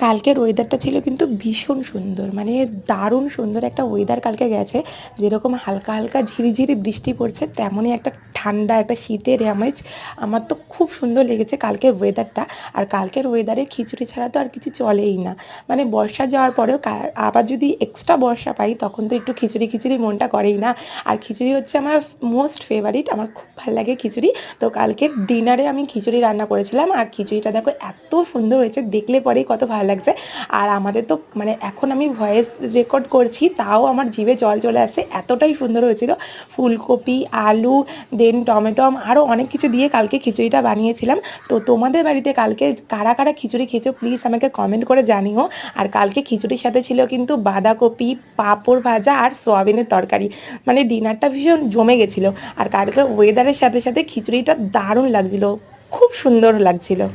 কালকের ওয়েদারটা ছিল কিন্তু ভীষণ সুন্দর, মানে দারুণ সুন্দর একটা ওয়েদার কালকে গেছে। যেরকম হালকা হালকা ঝিরিঝিরি বৃষ্টি পড়ছে, তেমনই একটা ঠান্ডা একটা শীতের আমেজ। আমার তো খুব সুন্দর লেগেছে কালকের ওয়েদারটা। আর কালকের ওয়েদারে খিচুড়ি ছাড়া তো আর কিছু চলেই না। মানে বর্ষা যাওয়ার পরেও আবার যদি এক্সট্রা বর্ষা পাই তখন তো একটু খিচুড়ি খিচুড়ি মনটা করেই না। আর খিচুড়ি হচ্ছে আমার মোস্ট ফেভারিট, আমার খুব ভালো লাগে খিচুড়ি। তো কালকের ডিনারে আমি খিচুড়ি রান্না করেছিলাম, আর খিচুড়িটা দেখো এত সুন্দর হয়েছে, দেখলে পরেই কত ভালো লাগছে। আর আমাদের তো মানে এখন আমি ভয়েস রেকর্ড করছি তাও আমার জিভে জল চলে আসে, এতটাই সুন্দর হয়েছিল। ফুলকপি, আলু, দেন টমেটম, আরও অনেক কিছু দিয়ে কালকে খিচুড়িটা বানিয়েছিলাম। তো তোমাদের বাড়িতে কালকে কারা কারা খিচুড়ি খেয়েছো প্লিজ আমাকে কমেন্ট করে জানিও। আর কালকে খিচুড়ির সাথে ছিল কিন্তু বাঁধাকপি, পাঁপড় ভাজা আর সোয়াবিনের তরকারি। মানে ডিনারটা ভীষণ জমে গেছিলো। আর কালকে ওয়েদারের সাথে সাথে খিচুড়িটা দারুণ লাগছিলো, খুব সুন্দর লাগছিলো।